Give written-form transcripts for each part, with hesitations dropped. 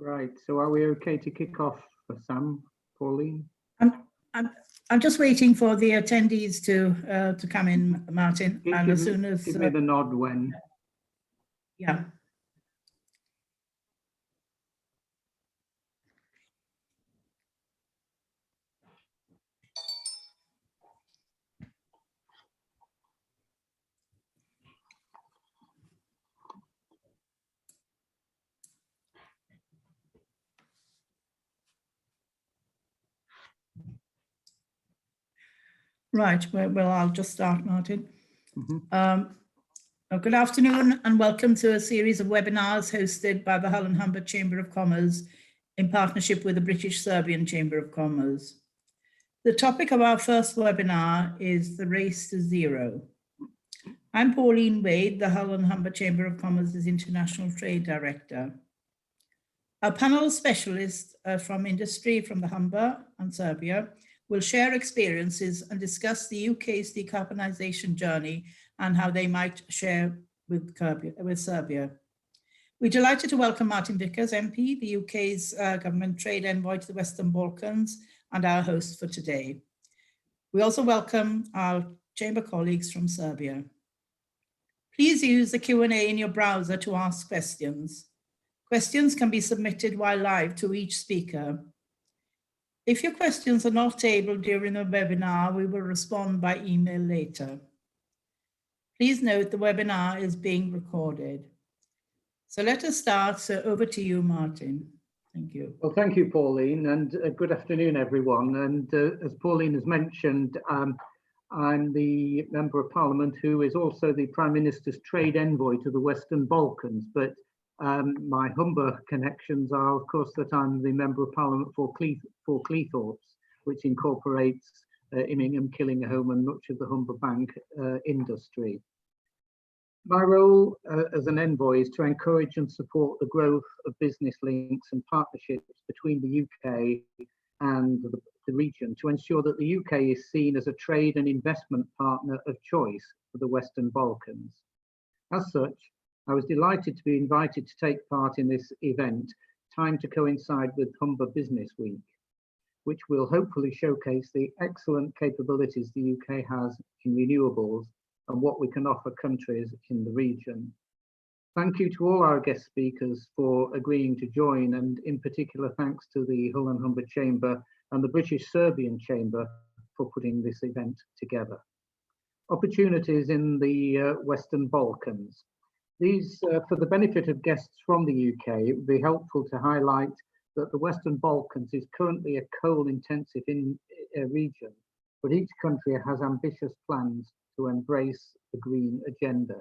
Right. So are we okay to kick off for Sam, Pauline? I'm just waiting for the attendees to come in, Martin. And as soon as give me the nod when. Yeah. Right, well, I'll just start, Martin. Good afternoon and welcome to a series of webinars hosted by the Hull and Humber Chamber of Commerce in partnership with the British Serbian Chamber of Commerce. The topic of our first webinar is the race to zero. I'm Pauline Wade, the Hull and Humber Chamber of Commerce's International Trade Director. Our panel of specialists from industry from the Humber and Serbia will share experiences and discuss the UK's decarbonisation journey and how they might share with Serbia. We're delighted to welcome Martin Vickers MP, the UK's government trade envoy to the Western Balkans, and our host for today. We also welcome our chamber colleagues from Serbia. Please use the Q&A in your browser to ask questions. Questions can be submitted while live to each speaker. If your questions are not tabled during the webinar, we will respond by email later. Please note the webinar is being recorded. So let us start. So over to you, Martin. Thank you. Well, thank you, Pauline, and good afternoon, everyone. And as Pauline has mentioned, I'm the Member of Parliament who is also the Prime Minister's trade envoy to the Western Balkans. But my Humber connections are, of course, that I'm the Member of Parliament for Cleethorpes, which incorporates Immingham, Killingham and much of the Humber Bank industry. My role as an envoy is to encourage and support the growth of business links and partnerships between the UK and the region to ensure that the UK is seen as a trade and investment partner of choice for the Western Balkans. As such, I was delighted to be invited to take part in this event, timed to coincide with Humber Business Week, which will hopefully showcase the excellent capabilities the UK has in renewables and what we can offer countries in the region. Thank you to all our guest speakers for agreeing to join, and in particular thanks to the Hull and Humber Chamber and the British Serbian Chamber for putting this event together. Opportunities in the Western Balkans. These, for the benefit of guests from the UK, it would be helpful to highlight that the Western Balkans is currently a coal-intensive region, but each country has ambitious plans to embrace the green agenda.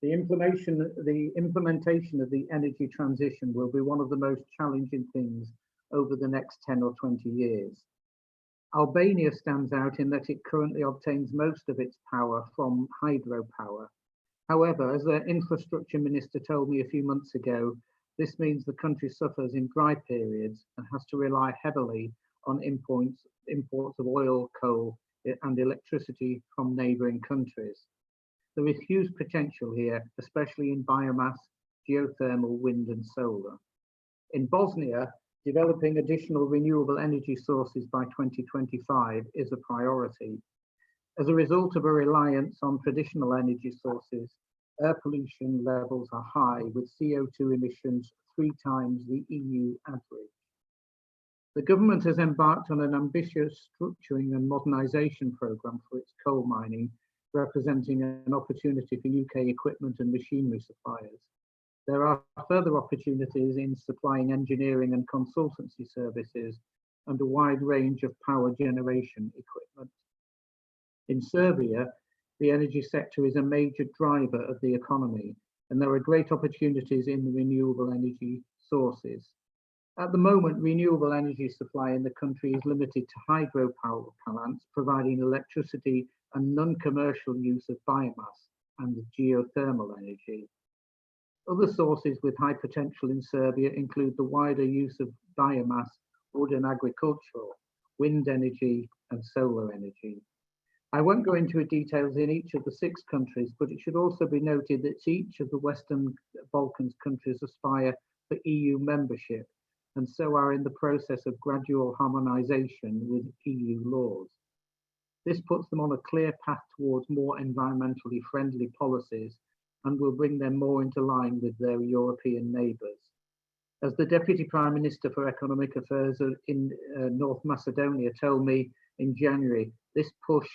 The implementation of the energy transition will be one of the most challenging things over the next 10 or 20 years. Albania stands out in that it currently obtains most of its power from hydropower. However, as the infrastructure minister told me a few months ago, this means the country suffers in dry periods and has to rely heavily on imports of oil, coal, and electricity from neighbouring countries. There is huge potential here, especially in biomass, geothermal, wind and solar. In Bosnia, developing additional renewable energy sources by 2025 is a priority. As a result of a reliance on traditional energy sources, air pollution levels are high, with CO2 emissions 3 times the EU average. The government has embarked on an ambitious structuring and modernisation programme for its coal mining, representing an opportunity for UK equipment and machinery suppliers. There are further opportunities in supplying engineering and consultancy services and a wide range of power generation equipment. In Serbia, the energy sector is a major driver of the economy, and there are great opportunities in the renewable energy sources. At the moment, renewable energy supply in the country is limited to hydropower plants, providing electricity and non-commercial use of biomass and geothermal energy. Other sources with high potential in Serbia include the wider use of biomass, wood and agricultural, wind energy and solar energy. I won't go into details in each of the 6 countries, but it should also be noted that each of the Western Balkans countries aspire for EU membership, and so are in the process of gradual harmonisation with EU laws. This puts them on a clear path towards more environmentally friendly policies and will bring them more into line with their European neighbours. As the Deputy Prime Minister for Economic Affairs in North Macedonia told me in January, this push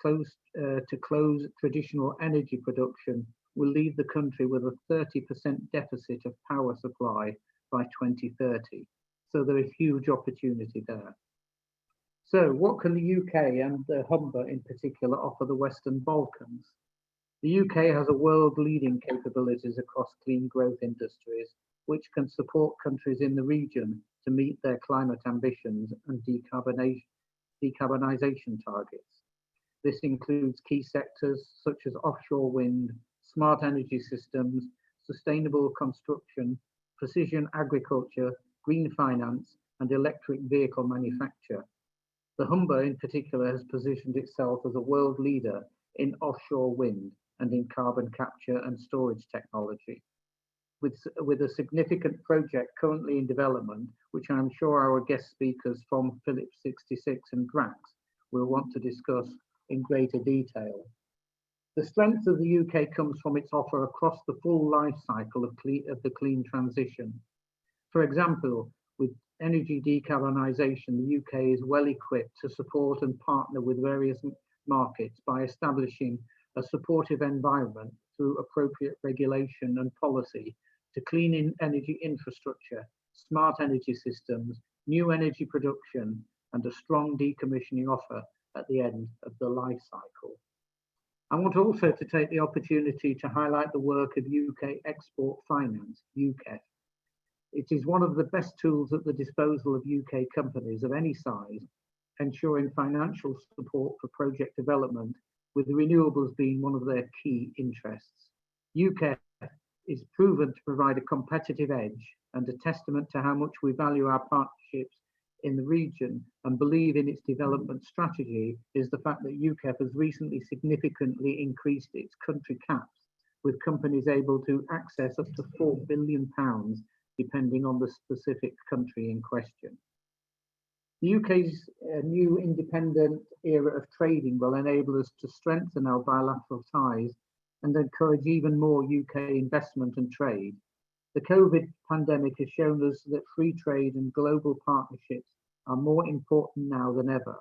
to close traditional energy production will leave the country with a 30% deficit of power supply by 2030. So there is huge opportunity there. So what can the UK and the Humber in particular offer the Western Balkans? The UK has a world-leading capabilities across clean growth industries, which can support countries in the region to meet their climate ambitions and decarbonisation targets. This includes key sectors such as offshore wind, smart energy systems, sustainable construction, precision agriculture, green finance, and electric vehicle manufacture. The Humber in particular has positioned itself as a world leader in offshore wind and in carbon capture and storage technology. With a significant project currently in development, which I'm sure our guest speakers from Phillips 66 and Drax will want to discuss in greater detail. The strength of the UK comes from its offer across the full life cycle of the clean transition. For example, with energy decarbonisation, the UK is well equipped to support and partner with various markets by establishing a supportive environment through appropriate regulation and policy to clean energy infrastructure, smart energy systems, new energy production, and a strong decommissioning offer at the end of the life cycle. I want also to take the opportunity to highlight the work of UK Export Finance, UKEF. It is one of the best tools at the disposal of UK companies of any size, ensuring financial support for project development, with renewables being one of their key interests. UKEF is proven to provide a competitive edge and a testament to how much we value our partnerships in the region and believe in its development strategy is the fact that UKEF has recently significantly increased its country caps, with companies able to access up to £4 billion depending on the specific country in question. The UK's new independent era of trading will enable us to strengthen our bilateral ties and encourage even more UK investment and trade. The COVID pandemic has shown us that free trade and global partnerships are more important now than ever.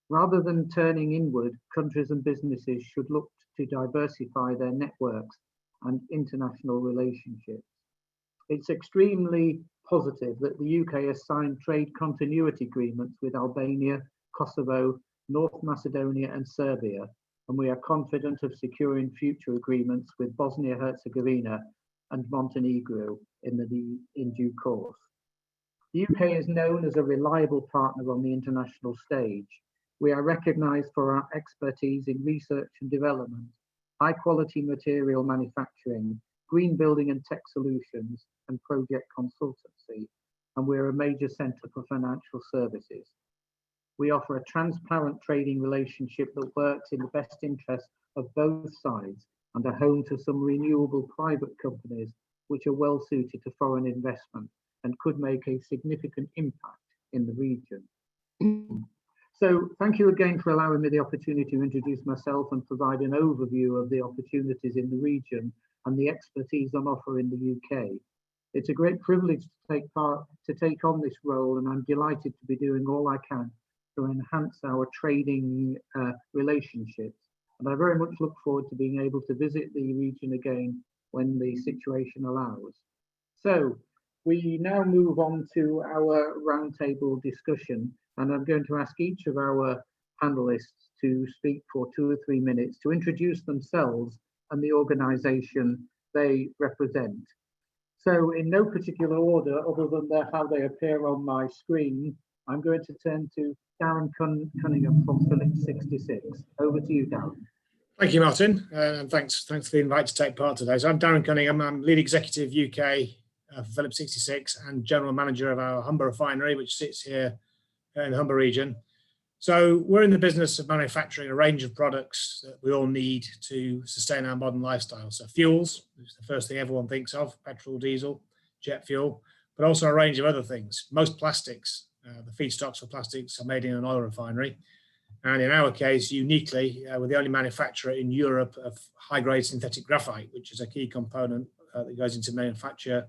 Rather than turning inward, countries and businesses should look to diversify their networks and international relationships. It's extremely positive that the UK has signed trade continuity agreements with Albania, Kosovo, North Macedonia and Serbia, and we are confident of securing future agreements with Bosnia-Herzegovina and Montenegro in due course. The UK is known as a reliable partner on the international stage. We are recognised for our expertise in research and development, high quality material manufacturing, green building and tech solutions, and project consultancy, and we're a major centre for financial services. We offer a transparent trading relationship that works in the best interest of both sides and are home to some renewable private companies which are well suited to foreign investment and could make a significant impact in the region. So thank you again for allowing me the opportunity to introduce myself and provide an overview of the opportunities in the region and the expertise on offer in the UK. It's a great privilege to take on this role, and I'm delighted to be doing all I can to enhance our trading relationships. And I very much look forward to being able to visit the region again when the situation allows. So we now move on to our roundtable discussion, and I'm going to ask each of our panelists to speak for 2 or 3 minutes to introduce themselves and the organisation they represent. So in no particular order, other than how they appear on my screen, I'm going to turn to Darren Cunningham from Phillips 66. Over to you, Darren. Thank you, Martin, and thanks for the invite to take part today. So I'm Darren Cunningham. I'm lead executive UK for Phillips 66 and general manager of our Humber Refinery, which sits here in the Humber region. So we're in the business of manufacturing a range of products that we all need to sustain our modern lifestyle. So fuels, which is the first thing everyone thinks of, petrol, diesel, jet fuel, but also a range of other things. Most plastics, the feedstocks for plastics are made in an oil refinery. And in our case, uniquely, we're the only manufacturer in Europe of high-grade synthetic graphite, which is a key component that goes into manufacture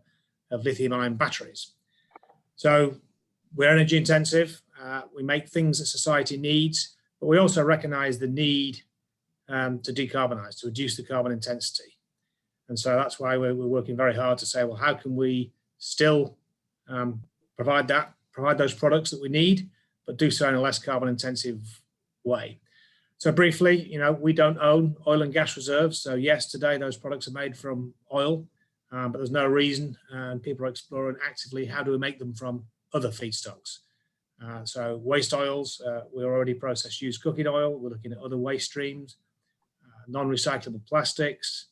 of lithium-ion batteries. So we're energy intensive. We make things that society needs, but we also recognize the need to decarbonize, to reduce the carbon intensity. And so that's why we're working very hard to say, well, how can we still provide those products that we need, but do so in a less carbon intensive way. So briefly, we don't own oil and gas reserves. So yes, today those products are made from oil, but there's no reason, and people are exploring actively how do we make them from other feedstocks. So waste oils, we already process used cooking oil. We're looking at other waste streams, non-recyclable plastics,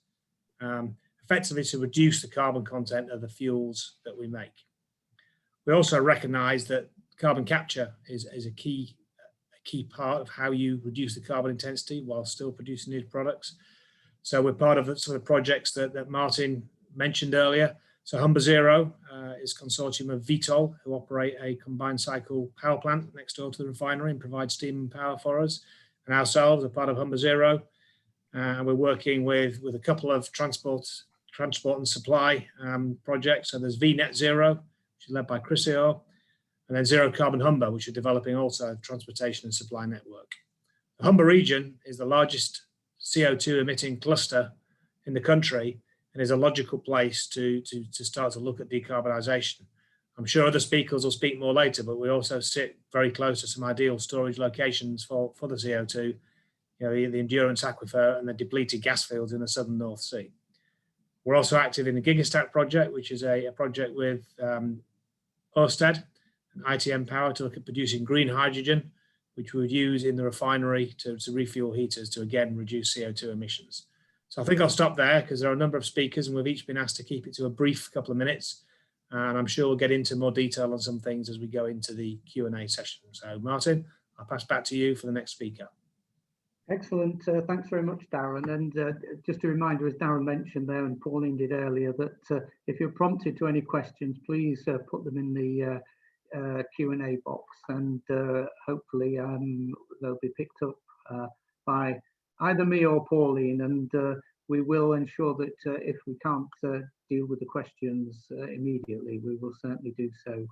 effectively to reduce the carbon content of the fuels that we make. We also recognize that carbon capture is a key part of how you reduce the carbon intensity while still producing these products. So we're part of the sort of projects that Martin mentioned earlier. So Humber Zero is a consortium of Vitol, who operate a combined cycle power plant next door to the refinery and provide steam and power for us. And ourselves are part of Humber Zero. And we're working with a couple of transport and supply projects. So there's VNet Zero, which is led by Chrysio, and then Zero Carbon Humber, which are developing also a transportation and supply network. The Humber region is the largest CO2 emitting cluster in the country and is a logical place to start to look at decarbonisation. I'm sure other speakers will speak more later, but we also sit very close to some ideal storage locations for the CO2, the Endurance Aquifer and the depleted gas fields in the southern North Sea. We're also active in the Gigastack project, which is a project with Ørsted and ITM Power to look at producing green hydrogen, which we would use in the refinery to refuel heaters to again reduce CO2 emissions. So I think I'll stop there because there are a number of speakers and we've each been asked to keep it to a brief couple of minutes. And I'm sure we'll get into more detail on some things as we go into the Q&A session. So Martin, I'll pass back to you for the next speaker. Excellent. Thanks very much, Darren. And just a reminder, as Darren mentioned there and Pauline did earlier, that if you're prompted to any questions, please put them in the Q&A box, and hopefully they'll be picked up by either me or Pauline, and we will ensure that if we can't deal with the questions immediately, we will certainly do so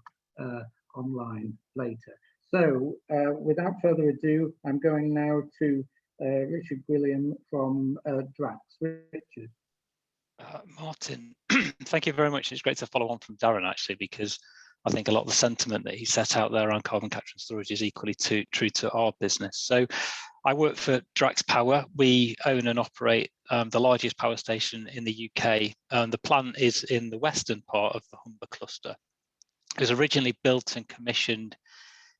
online later. So without further ado, I'm going now to Richard Gwilliam from Drax. Richard. Martin, thank you very much. It's great to follow on from Darren, actually, because I think a lot of the sentiment that he set out there on carbon capture and storage is equally true to our business. So I work for Drax Power. We own and operate the largest power station in the UK. The plant is in the western part of the Humber cluster. It was originally built and commissioned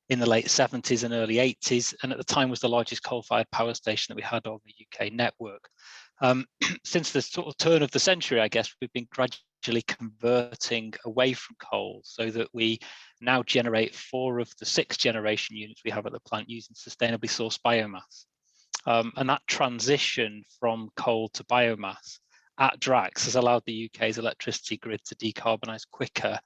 in the late 70s and early 80s, and at the time was the largest coal-fired power station that we had on the UK network. Since the sort of turn of the century, I guess, we've been gradually converting away from coal so that we now generate 4 of the 6 generation units we have at the plant using sustainably sourced biomass. And that transition from coal to biomass at Drax has allowed the UK's electricity grid to decarbonise quicker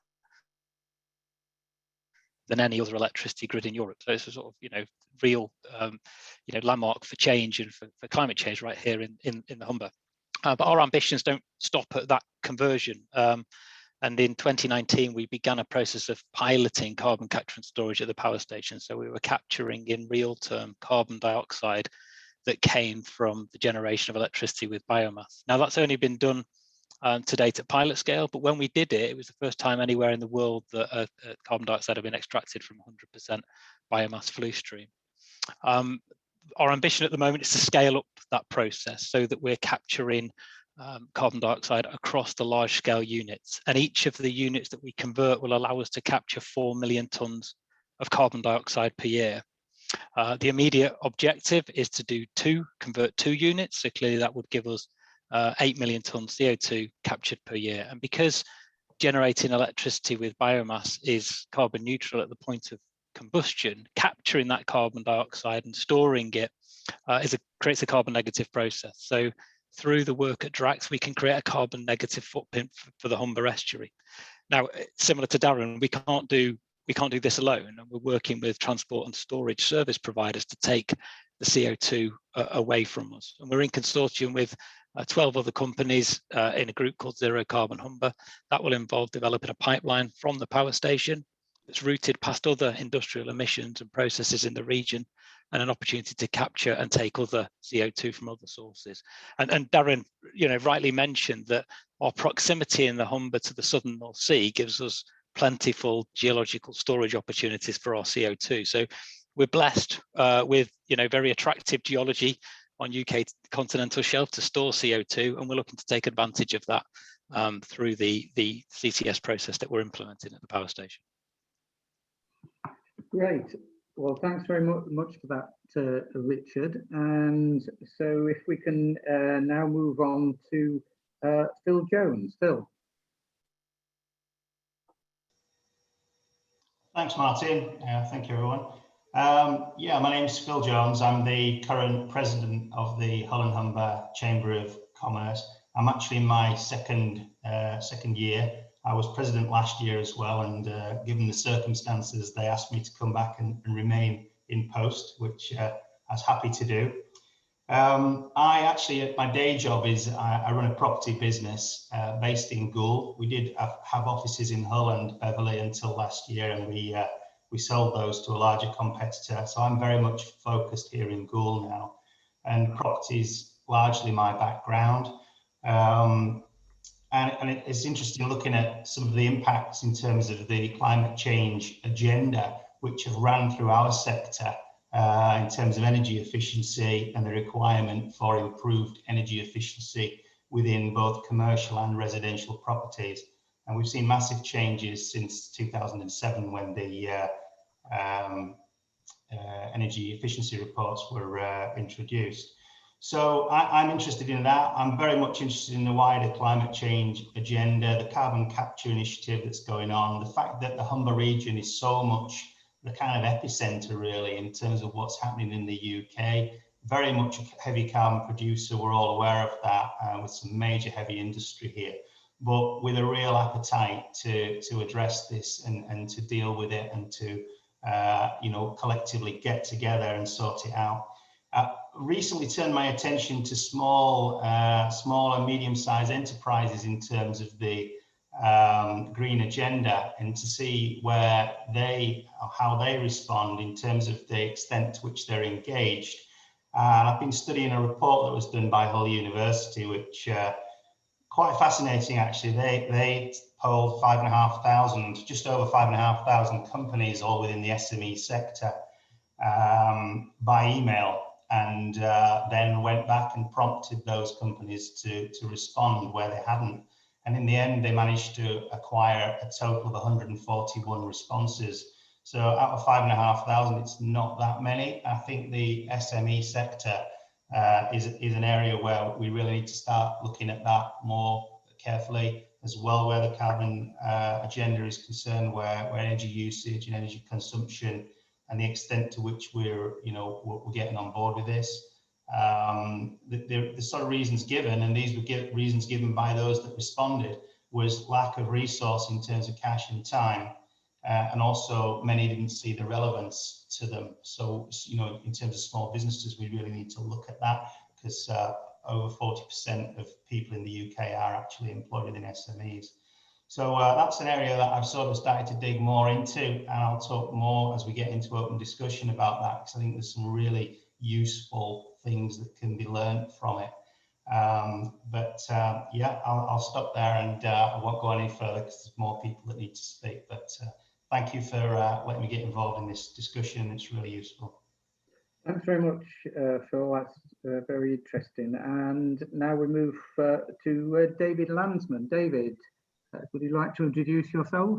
than any other electricity grid in Europe. So it's a sort of, real, landmark for change and for climate change right here in the Humber. But our ambitions don't stop at that conversion. And in 2019, we began a process of piloting carbon capture and storage at the power station. So we were capturing in real term carbon dioxide that came from the generation of electricity with biomass. Now that's only been done to date at pilot scale, but when we did it, it was the first time anywhere in the world that carbon dioxide had been extracted from 100% biomass flue stream. Our ambition at the moment is to scale up that process so that we're capturing carbon dioxide across the large scale units, and each of the units that we convert will allow us to capture 4 million tonnes of carbon dioxide per year. The immediate objective is to convert 2 units, so clearly that would give us 8 million tonnes CO2 captured per year. And because generating electricity with biomass is carbon neutral at the point of combustion, capturing that carbon dioxide and storing it creates a carbon negative process. So through the work at Drax, we can create a carbon negative footprint for the Humber estuary. Now, similar to Darren, we can't do this alone, and we're working with transport and storage service providers to take the CO2 away from us. And we're in consortium with 12 other companies in a group called Zero Carbon Humber. That will involve developing a pipeline from the power station that's routed past other industrial emissions and processes in the region, and an opportunity to capture and take other CO2 from other sources. And Darren, rightly mentioned that our proximity in the Humber to the southern North Sea gives us plentiful geological storage opportunities for our CO2. So we're blessed with very attractive geology on UK continental shelf to store CO2, and we're looking to take advantage of that through the CCS process that we're implementing at the power station. Great. Well, thanks very much for that, Richard. And so if we can now move on to Phil Jones. Phil. Thanks, Martin. Thank you, everyone. My name's Phil Jones. I'm the current president of the Hull and Humber Chamber of Commerce. I'm actually in my second year. I was president last year as well, and given the circumstances, they asked me to come back and remain in post, which I was happy to do. My day job is I run a property business based in Goole. We did have offices in Hull and Beverley until last year, and we sold those to a larger competitor. So I'm very much focused here in Goole now, and property is largely my background. And it's interesting looking at some of the impacts in terms of the climate change agenda, which have ran through our sector in terms of energy efficiency and the requirement for improved energy efficiency within both commercial and residential properties. And we've seen massive changes since 2007 when the energy efficiency reports were introduced. So I'm interested in that. I'm very much interested in the wider climate change agenda, the carbon capture initiative that's going on, the fact that the Humber region is so much the kind of epicenter really in terms of what's happening in the UK. Very much a heavy carbon producer, we're all aware of that, with some major heavy industry here, but with a real appetite to address this and to deal with it and to collectively get together and sort it out. Recently turned my attention to small and medium-sized enterprises in terms of the green agenda, and to see how they respond in terms of the extent to which they're engaged. And I've been studying a report that was done by Hull University, which quite fascinating actually. They polled 5,500, just over 5,500 companies, all within the SME sector, by email, and then went back and prompted those companies to respond where they hadn't. And in the end, they managed to acquire a total of 141 responses. So out of 5,500, it's not that many. I think the SME sector is an area where we really need to start looking at that more carefully as well, where the carbon agenda is concerned, where energy usage and energy consumption and the extent to which we're getting on board with this. The sort of reasons given, and these were reasons given by those that responded, was lack of resource in terms of cash and time, and also many didn't see the relevance to them. So in terms of small businesses, we really need to look at that, because over 40% of people in the UK are actually employed within SMEs. So that's an area that I've sort of started to dig more into, and I'll talk more as we get into open discussion about that, because I think there's some really useful things that can be learned from it. I'll stop there, and I won't go any further because there's more people that need to speak. But thank you for letting me get involved in this discussion. It's really useful. Thanks very much, Phil. That's very interesting. And now we move to David Landsman. David, would you like to introduce yourself?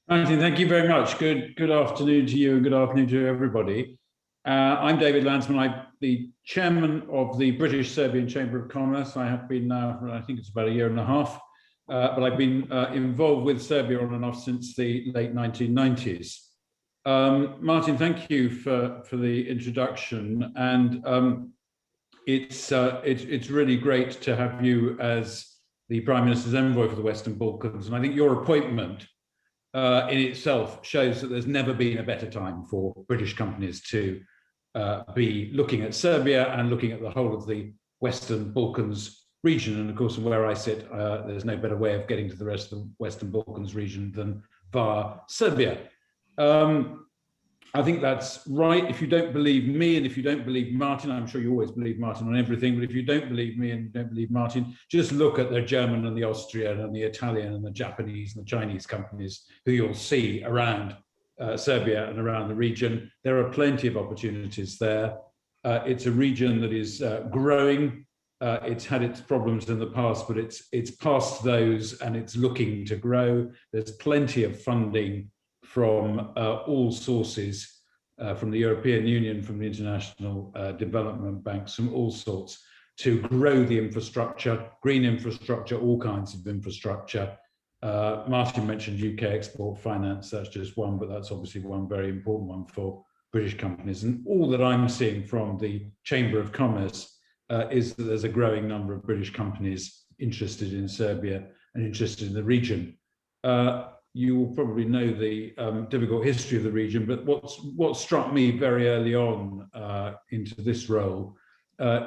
Martin, thank you very much. Good afternoon to you, and good afternoon to everybody. I'm David Landsman. I'm the chairman of the British Serbian Chamber of Commerce. I have been now for, I think it's about a year and a half, but I've been involved with Serbia on and off since the late 1990s. Martin, thank you for the introduction. And it's really great to have you as the Prime Minister's envoy for the Western Balkans, and I think your appointment in itself shows that there's never been a better time for British companies to be looking at Serbia and looking at the whole of the Western Balkans region. And of course, where I sit, there's no better way of getting to the rest of the Western Balkans region than via Serbia. I think that's right. If you don't believe me and if you don't believe Martin, I'm sure you always believe Martin on everything, but if you don't believe me and you don't believe Martin, just look at the German and the Austrian and the Italian and the Japanese and the Chinese companies who you'll see around Serbia and around the region. There are plenty of opportunities there. It's a region that is growing. It's had its problems in the past, but it's past those and it's looking to grow. There's plenty of funding from all sources, from the European Union, from the International Development Banks, from all sorts, to grow the infrastructure, green infrastructure, all kinds of infrastructure. Martin mentioned UK export finance, that's just one, but that's obviously one very important one for British companies. And all that I'm seeing from the Chamber of Commerce is that there's a growing number of British companies interested in Serbia and interested in the region. You will probably know the difficult history of the region, but what struck me very early on into this role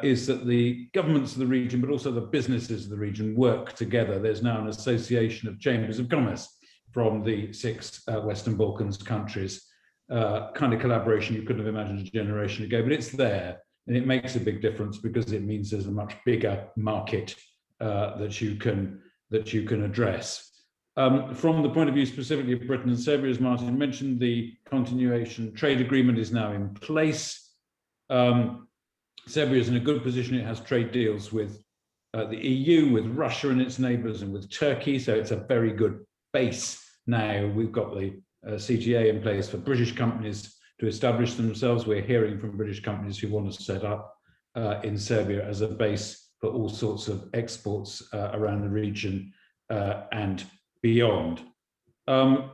is that the governments of the region, but also the businesses of the region, work together. There's now an association of chambers of commerce from the 6 Western Balkans countries, kind of collaboration you couldn't have imagined a generation ago, but it's there, and it makes a big difference because it means there's a much bigger market that you can address. From the point of view specifically of Britain and Serbia, as Martin mentioned, the continuation trade agreement is now in place. Serbia is in a good position. It has trade deals with the EU, with Russia and its neighbours, and with Turkey. So it's a very good base now. We've got the CTA in place for British companies to establish themselves. We're hearing from British companies who want to set up in Serbia as a base for all sorts of exports around the region and beyond. I'm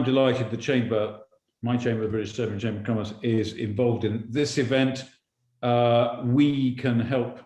delighted the chamber, my chamber, the British Serbian Chamber of Commerce, is involved in this event. We can help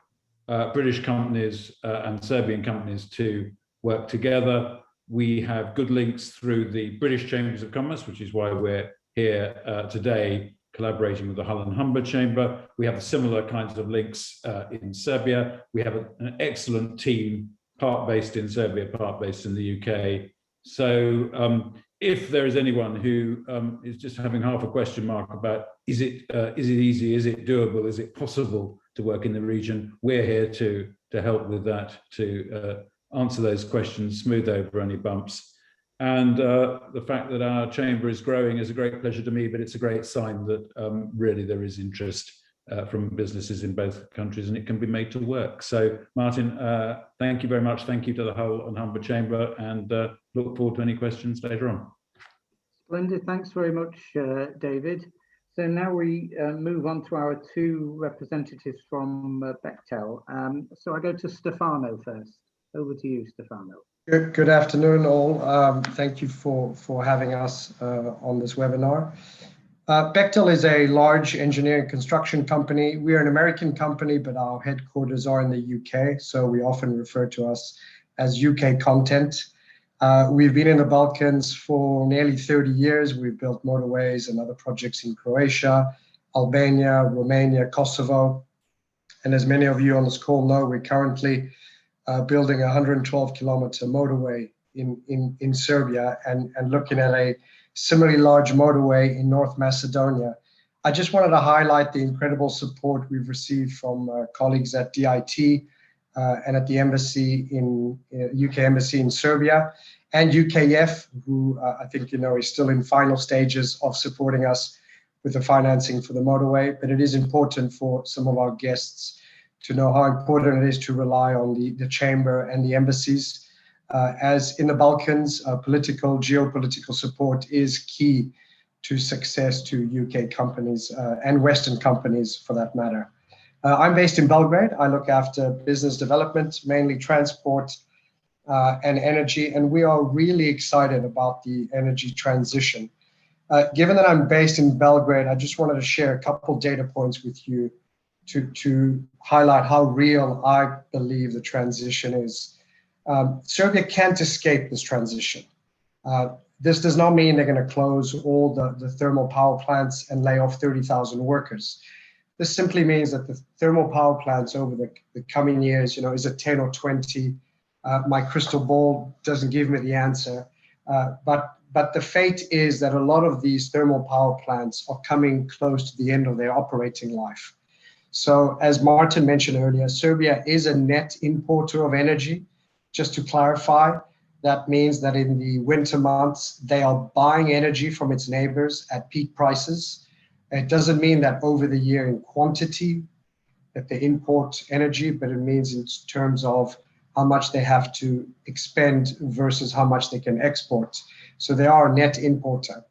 British companies and Serbian companies to work together. We have good links through the British Chambers of Commerce, which is why we're here today collaborating with the Hull and Humber Chamber. We have similar kinds of links in Serbia. We have an excellent team, part based in Serbia, part based in the UK. So if there is anyone who is just having half a question mark about is it easy, is it doable, is it possible to work in the region, we're here to help with that, to answer those questions, smooth over any bumps. And the fact that our chamber is growing is a great pleasure to me, but it's a great sign that really there is interest from businesses in both countries, and it can be made to work. So Martin, thank you very much. Thank you to the Hull and Humber Chamber, and look forward to any questions later on. Splendid, thanks very much, David. So now we move on to our 2 representatives from Bechtel. So I go to Stefano first. Over to you, Stefano. Good afternoon, all. Thank you for having us on this webinar. Bechtel is a large engineering construction company. We are an American company, but our headquarters are in the UK, so we often refer to us as UK content. We've been in the Balkans for nearly 30 years. We've built motorways and other projects in Croatia, Albania, Romania, Kosovo. And as many of you on this call know, we're currently building a 112-kilometer motorway in Serbia and looking at a similarly large motorway in North Macedonia. I just wanted to highlight the incredible support we've received from colleagues at DIT and at the embassy UK embassy in Serbia, and UKF, who I think you know is still in final stages of supporting us with the financing for the motorway. But it is important for some of our guests to know how important it is to rely on the chamber and the embassies. As in the Balkans, geopolitical support is key to success to UK companies and Western companies for that matter. I'm based in Belgrade. I look after business development, mainly transport and energy, and we are really excited about the energy transition. Given that I'm based in Belgrade, I just wanted to share a couple data points with you to highlight how real I believe the transition is. Serbia can't escape this transition. This does not mean they're going to close all the thermal power plants and lay off 30,000 workers. This simply means that the thermal power plants over the coming years, is it 10 or 20? My crystal ball doesn't give me the answer. But the fate is that a lot of these thermal power plants are coming close to the end of their operating life. So as Martin mentioned earlier, Serbia is a net importer of energy. Just to clarify, that means that in the winter months, they are buying energy from its neighbors at peak prices. It doesn't mean that over the year in quantity that they import energy, but it means in terms of how much they have to expend versus how much they can export. So they are a net importer.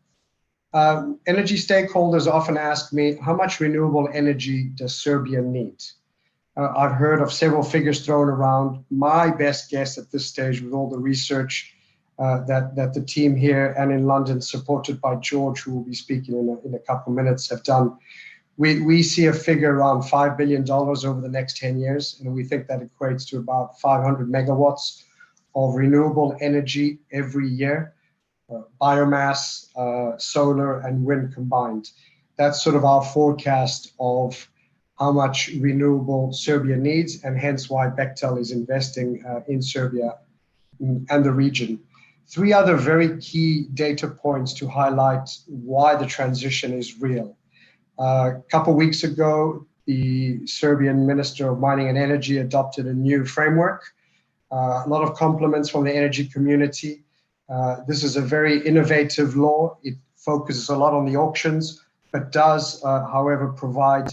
Energy stakeholders often ask me, how much renewable energy does Serbia need? I've heard of several figures thrown around. My best guess at this stage, with all the research that the team here and in London, supported by George, who will be speaking in a couple of minutes, have done, we see a figure around $5 billion over the next 10 years, and we think that equates to about 500 megawatts of renewable energy every year, biomass, solar, and wind combined. That's sort of our forecast of how much renewable Serbia needs, and hence why Bechtel is investing in Serbia and the region. Three other very key data points to highlight why the transition is real. A couple of weeks ago, the Serbian Minister of Mining and Energy adopted a new framework. A lot of compliments from the energy community. This is a very innovative law. It focuses a lot on the auctions, but does, however, provide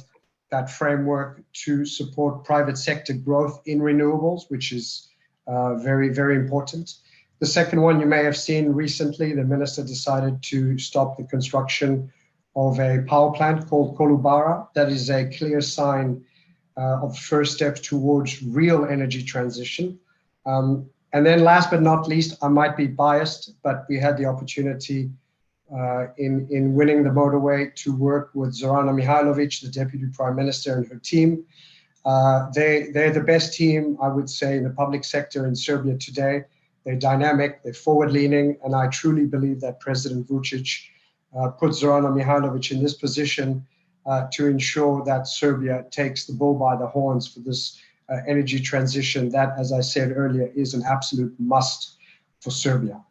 that framework to support private sector growth in renewables, which is very, very important. The second one you may have seen recently, the minister decided to stop the construction of a power plant called Kolubara. That is a clear sign of first steps towards real energy transition. And then last but not least, I might be biased, but we had the opportunity in winning the motorway to work with Zorana Mihajlović, the Deputy Prime Minister, and her team. They're the best team, I would say, in the public sector in Serbia today. They're dynamic, they're forward-leaning, and I truly believe that President Vučić put Zorana Mihajlović in this position to ensure that Serbia takes the bull by the horns for this energy transition that, as I said earlier, is an absolute must for Serbia.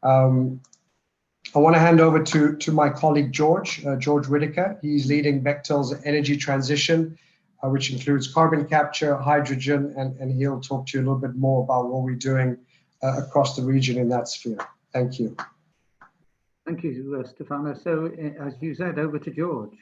I want to hand over to my colleague George Whittaker. He's leading Bechtel's energy transition, which includes carbon capture, hydrogen, and he'll talk to you a little bit more about what we're doing across the region in that sphere. Thank you. Thank you, Stefano. So, as you said, over to George.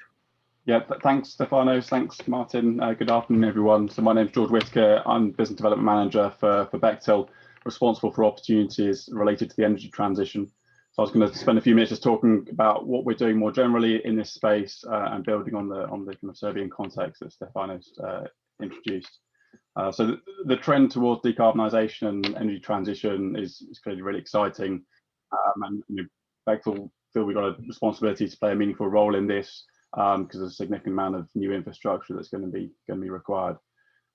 Yeah, thanks, Stefano. Thanks, Martin. Good afternoon, everyone. So my name is George Whittaker. I'm Business Development Manager for Bechtel, responsible for opportunities related to the energy transition. So I was going to spend a few minutes just talking about what we're doing more generally in this space and building on the kind of Serbian context that Stefano's introduced. So the trend towards decarbonisation and energy transition is clearly really exciting, and Bechtel feel we've got a responsibility to play a meaningful role in this because there's a significant amount of new infrastructure that's going to be required.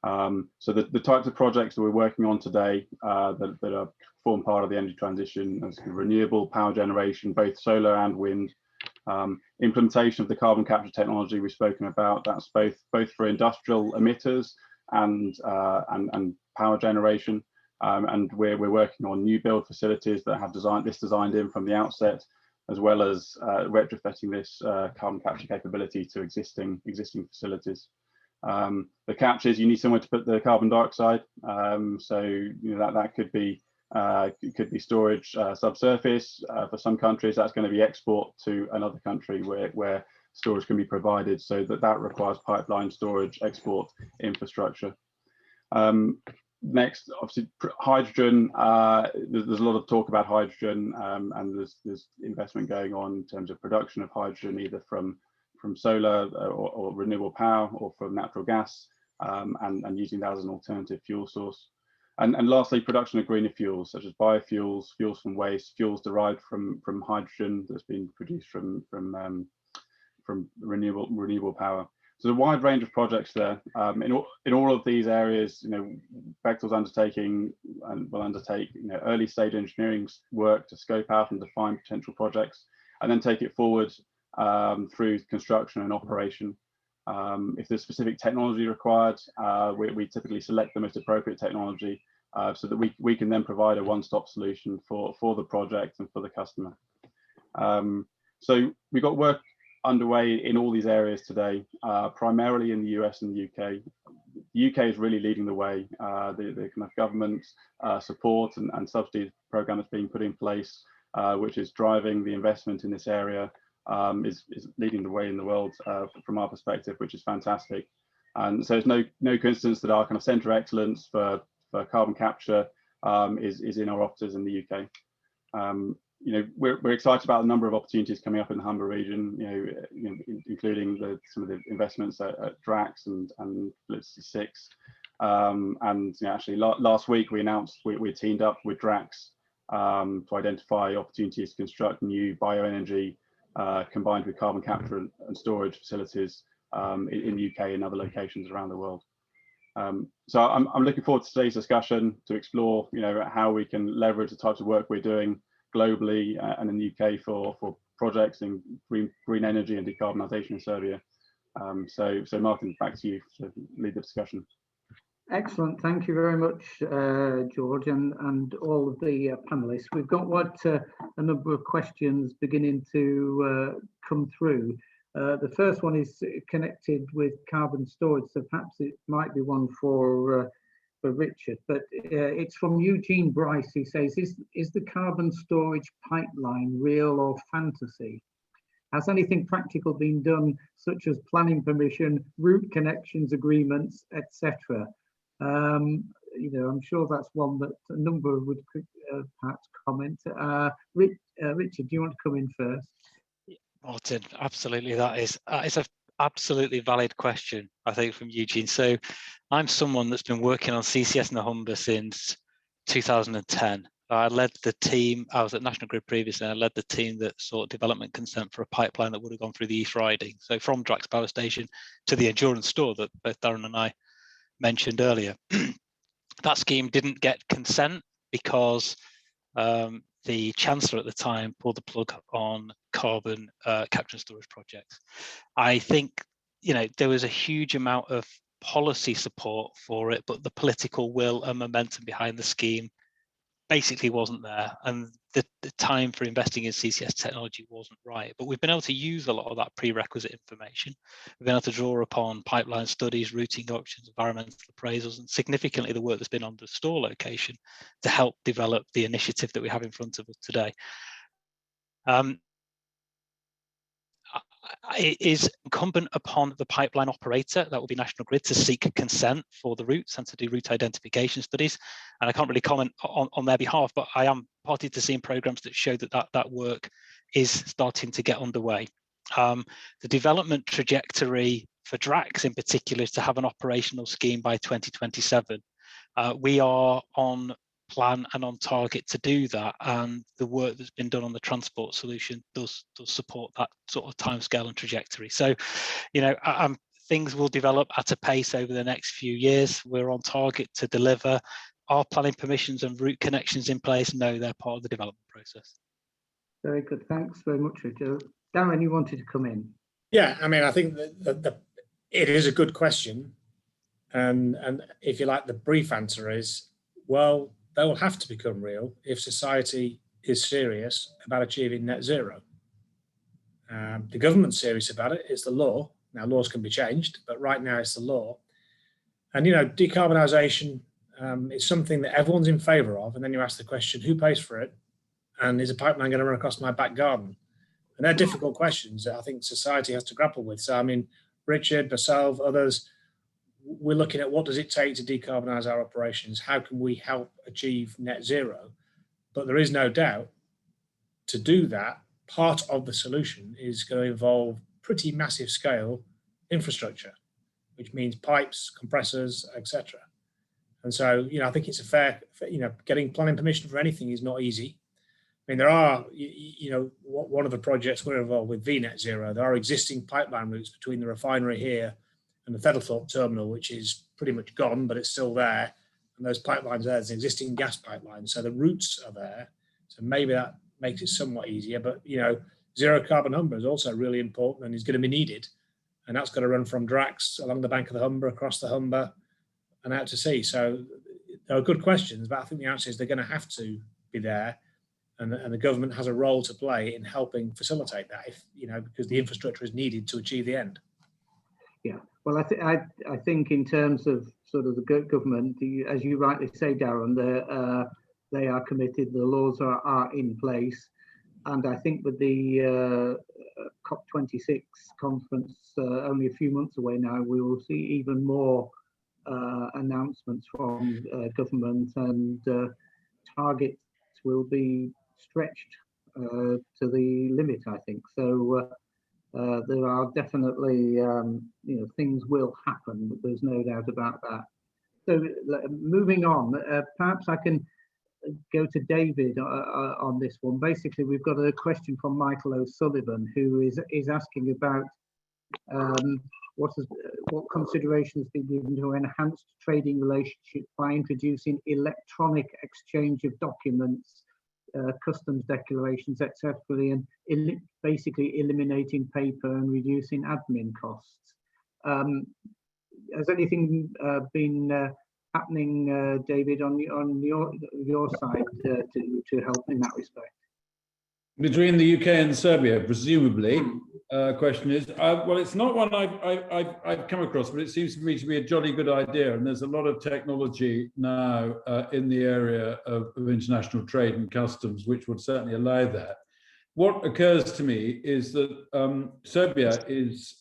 So the types of projects that we're working on today that form part of the energy transition as renewable power generation, both solar and wind, implementation of the carbon capture technology we've spoken about. That's both for industrial emitters and power generation, and we're working on new build facilities that have designed in from the outset, as well as retrofitting this carbon capture capability to existing facilities. The captures, you need somewhere to put the carbon dioxide, so that could be storage subsurface. For some countries, that's going to be export to another country where storage can be provided, so that requires pipeline storage, export infrastructure. Next, obviously, hydrogen. There's a lot of talk about hydrogen, and there's investment going on in terms of production of hydrogen, either from solar or renewable power, or from natural gas, and using that as an alternative fuel source. And lastly, production of greener fuels, such as biofuels, fuels from waste, fuels derived from hydrogen that's been produced from renewable power. So a wide range of projects there. In all of these areas, Bechtel's undertaking and will undertake early stage engineering work to scope out and define potential projects, and then take it forward through construction and operation. If there's specific technology required, we typically select the most appropriate technology so that we can then provide a one-stop solution for the project and for the customer. So we've got work underway in all these areas today, primarily in the US and the UK. The UK is really leading the way. The kind of government support and subsidy program that's being put in place, which is driving the investment in this area, is leading the way in the world from our perspective, which is fantastic. And so it's no coincidence that our kind of centre of excellence for carbon capture is in our offices in the UK. We're excited about the number of opportunities coming up in the Humber region, including some of the investments at Drax and Phillips 66. Actually last week we announced we teamed up with Drax to identify opportunities to construct new bioenergy combined with carbon capture and storage facilities in the UK and other locations around the world. So I'm looking forward to today's discussion to explore, how we can leverage the types of work we're doing globally and in the UK for projects in green energy and decarbonisation in Serbia. So Martin, back to you to lead the discussion. Excellent, thank you very much, George, and all of the panelists. We've got a number of questions beginning to come through. The first one is connected with carbon storage, so perhaps it might be one for Richard, but it's from Eugene Bryce. He says, is the carbon storage pipeline real or fantasy? Has anything practical been done, such as planning permission, route connections agreements, etc.? I'm sure that's one that a number would perhaps comment. Richard, do you want to come in first? Martin, absolutely. That is a absolutely valid question, I think, from Eugene. So I'm someone that's been working on CCS in the Humber since 2010. I led the team, I was at National Grid previously, and I led the team that sought development consent for a pipeline that would have gone through the East Riding. So from Drax Power Station to the endurance store that both Darren and I mentioned earlier. That scheme didn't get consent because the Chancellor at the time pulled the plug on carbon capture and storage projects. I think, there was a huge amount of policy support for it, but the political will and momentum behind the scheme basically wasn't there, and the time for investing in CCS technology wasn't right. But we've been able to use a lot of that prerequisite information. We've been able to draw upon pipeline studies, routing options, environmental appraisals, and significantly the work that's been on the store location to help develop the initiative that we have in front of us today. It is incumbent upon the pipeline operator, that will be National Grid, to seek consent for the routes and to do route identification studies. And I can't really comment on their behalf, but I am party to seeing programs that show that work is starting to get underway. The development trajectory for Drax in particular is to have an operational scheme by 2027. We are on plan and on target to do that, and the work that's been done on the transport solution does support that sort of timescale and trajectory. So, things will develop at a pace over the next few years. We're on target to deliver. Our planning permissions and route connections in place? No, they're part of the development process. Very good, thanks very much, Richard. Darren, you wanted to come in. Yeah, I think that it is a good question, and if you like, the brief answer is, well, they will have to become real if society is serious about achieving net zero. The government's serious about it. It's the law. Now, laws can be changed, but right now it's the law. And, decarbonisation is something that everyone's in favour of. And then you ask the question, who pays for it? And is a pipeline going to run across my back garden? And they're difficult questions that I think society has to grapple with. So, Richard, myself, others, we're looking at what does it take to decarbonise our operations? How can we help achieve net zero? But there is no doubt to do that, part of the solution is going to involve pretty massive scale infrastructure, which means pipes, compressors, etc. And so, I think it's a fair, getting planning permission for anything is not easy. There are, one of the projects we're involved with, VNet Zero, there are existing pipeline routes between the refinery here and the Thedlethorpe terminal, which is pretty much gone, but it's still there. And those pipelines there, there's an existing gas pipeline, so the routes are there. So maybe that makes it somewhat easier. But zero carbon Humber is also really important and is going to be needed, and that's got to run from Drax along the bank of the Humber, across the Humber, and out to sea. So there are good questions, but I think the answer is they're going to have to be there, and the government has a role to play in helping facilitate that, because the infrastructure is needed to achieve the end. Yeah, well, I think in terms of sort of the government, as you rightly say, Darren, they are committed. The laws are in place, and I think with the COP26 conference only a few months away now, we will see even more announcements from government, and targets will be stretched to the limit, I think. So there are definitely, things will happen, but there's no doubt about that. So moving on, perhaps I can go to David on this one. Basically, we've got a question from Michael O'Sullivan, who is asking about what considerations be given to enhanced trading relationships by introducing electronic exchange of documents, customs declarations, etc., and basically eliminating paper and reducing admin costs. Has anything been happening, David, on your side to help in that respect? Between the UK and Serbia, presumably, question is, well, it's not one I've come across, but it seems to me to be a jolly good idea. And there's a lot of technology now in the area of international trade and customs, which would certainly allow that. What occurs to me is that Serbia is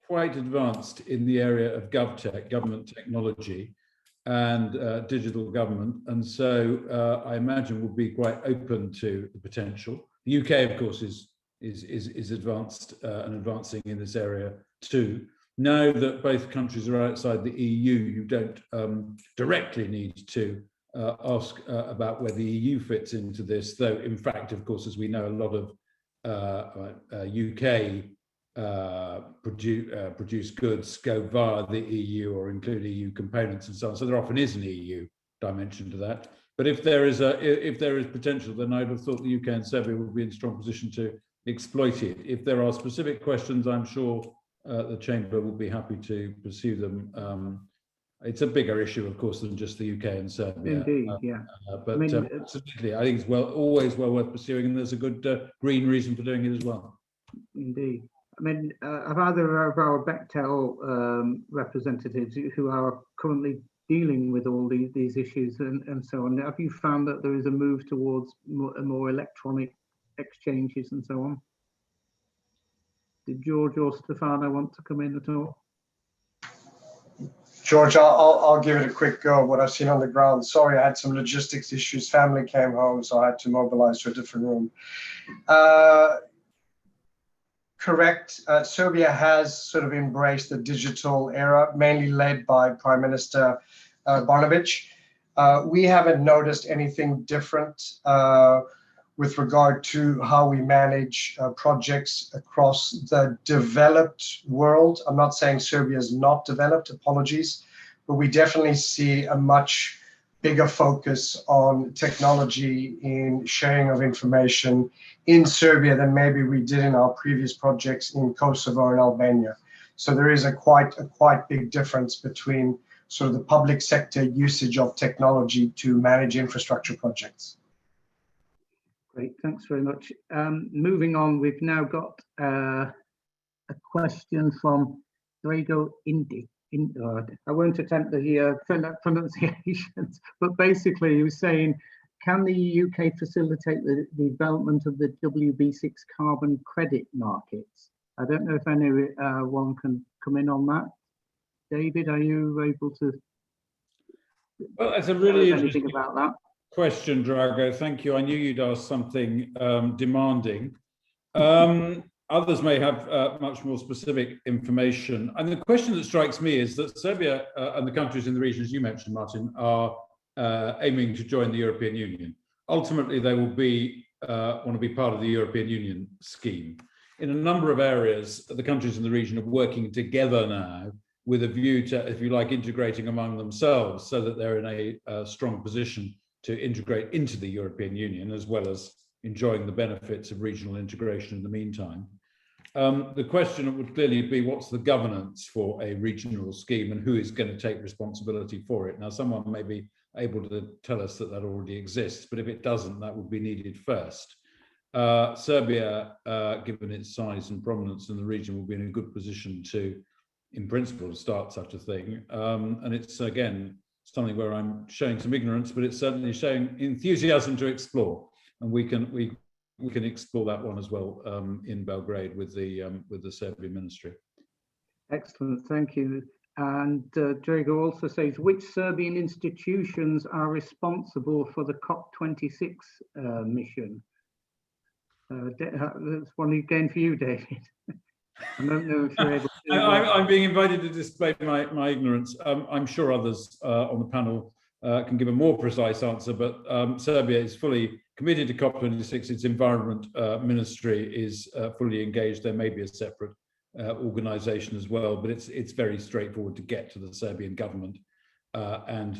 quite advanced in the area of GovTech, government technology, and digital government, and so I imagine will be quite open to the potential. The UK, of course, is advanced and advancing in this area too. Now that both countries are outside the EU, you don't directly need to ask about where the EU fits into this, though in fact, of course, as we know, a lot of UK produce goods go via the EU or include EU components and so on. So there often is an EU dimension to that. But if there is potential, then I'd have thought the UK and Serbia would be in a strong position to exploit it. If there are specific questions, I'm sure the Chamber will be happy to pursue them. It's a bigger issue, of course, than just the UK and Serbia. Indeed, yeah. But absolutely, I think it's always well worth pursuing, and there's a good green reason for doing it as well. Indeed. I mean, have either of our Bechtel representatives who are currently dealing with all these issues and so on, have you found that there is a move towards more electronic exchanges and so on? Did George or Stefano want to come in at all? George, I'll give it a quick go. What I've seen on the ground. Sorry, I had some logistics issues. Family came home, so I had to mobilize to a different room. Correct. Serbia has sort of embraced the digital era, mainly led by Prime Minister Barnovic. We haven't noticed anything different with regard to how we manage projects across the developed world. I'm not saying Serbia is not developed, apologies, but we definitely see a much bigger focus on technology in sharing of information in Serbia than maybe we did in our previous projects in Kosovo and Albania. So there is a quite big difference between sort of the public sector usage of technology to manage infrastructure projects. Great, thanks very much. Moving on, we've now got a question from Drago Indi. I won't attempt the pronunciations, but basically he was saying, can the UK facilitate the development of the WB6 carbon credit markets? I don't know if anyone can come in on that. David, are you able to? Well, that's a really interesting about that question, Drago. Thank you. I knew you'd ask something demanding. Others may have much more specific information. And the question that strikes me is that Serbia and the countries in the region, as you mentioned, Martin, are aiming to join the European Union. Ultimately, they will want to be part of the European Union scheme. in a number of areas, the countries in the region are working together now with a view to, if you like, integrating among themselves so that they're in a strong position to integrate into the European Union, as well as enjoying the benefits of regional integration in the meantime. The question would clearly be, what's the governance for a regional scheme and who is going to take responsibility for it? Now, someone may be able to tell us that that already exists, but if it doesn't, that would be needed first. Serbia, given its size and prominence in the region, will be in a good position to, in principle, to start such a thing. And it's, again, something where I'm showing some ignorance, but it's certainly showing enthusiasm to explore. And we can explore that one as well in Belgrade with the Serbian ministry. Excellent, thank you. And Drago also says, which Serbian institutions are responsible for the COP26 mission? That's one again for you, David. I don't know if you're able to. I'm being invited to display my ignorance. I'm sure others on the panel can give a more precise answer, but Serbia is fully committed to COP26. Its environment ministry is fully engaged. There may be a separate organization as well, but it's very straightforward to get to the Serbian government and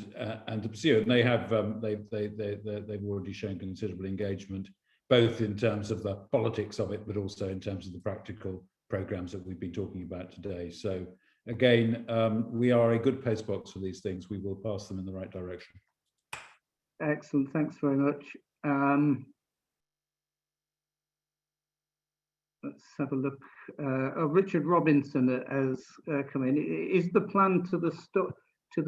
to pursue it. And they have they've already shown considerable engagement, both in terms of the politics of it, but also in terms of the practical programs that we've been talking about today. So again, we are a good postbox for these things. We will pass them in the right direction. Excellent, thanks very much. Let's have a look. Richard Robinson has come in. Is the plan to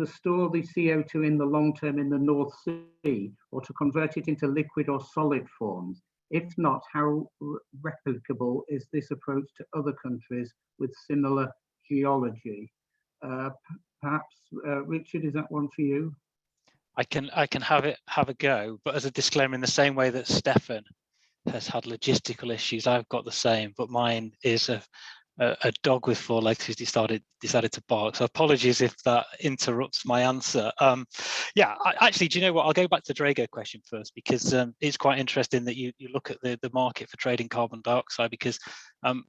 store the CO2 in the long term in the North Sea, or to convert it into liquid or solid forms? If not, how replicable is this approach to other countries with similar geology? Perhaps, Richard, is that one for you? I can have a go, but as a disclaimer, in the same way that Stefan has had logistical issues, I've got the same, but mine is a dog with four legs who's decided to bark. So apologies if that interrupts my answer. Yeah, actually, do you know what? I'll go back to the Drago question first, because it's quite interesting that you look at the market for trading carbon dioxide, because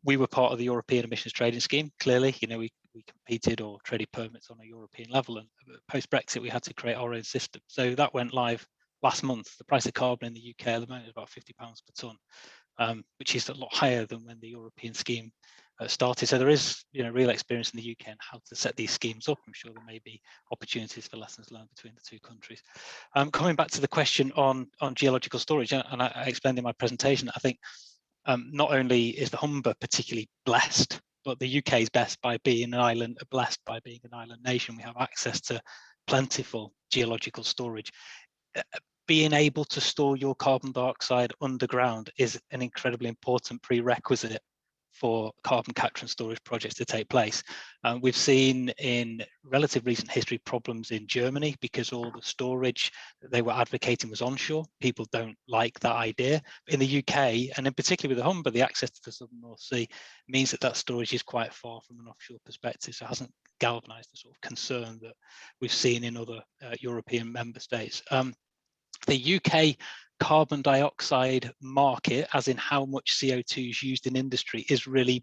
we were part of the European emissions trading scheme. Clearly, you know, we competed or traded permits on a European level, and post Brexit we had to create our own system. So that went live last month. The price of carbon in the UK at the moment is about £50 per tonne, which is a lot higher than when the European scheme started. So there is, you know, real experience in the UK and how to set these schemes up. I'm sure there may be opportunities for lessons learned between the two countries. Coming back to the question on geological storage, and I explained in my presentation, I think not only is the Humber particularly blessed, but the UK is blessed by being an island nation. We have access to plentiful geological storage. Being able to store your carbon dioxide underground is an incredibly important prerequisite for carbon capture and storage projects to take place. We've seen in relative recent history problems in Germany because all the storage that they were advocating was onshore. People don't like that idea. In the UK, and in particular with the Humber, the access to the Southern North Sea means that storation is quite far from an offshore perspective, so it hasn't galvanised the sort of concern that we've seen in other European member states. The UK carbon dioxide market, as in how much CO2 is used in industry, is really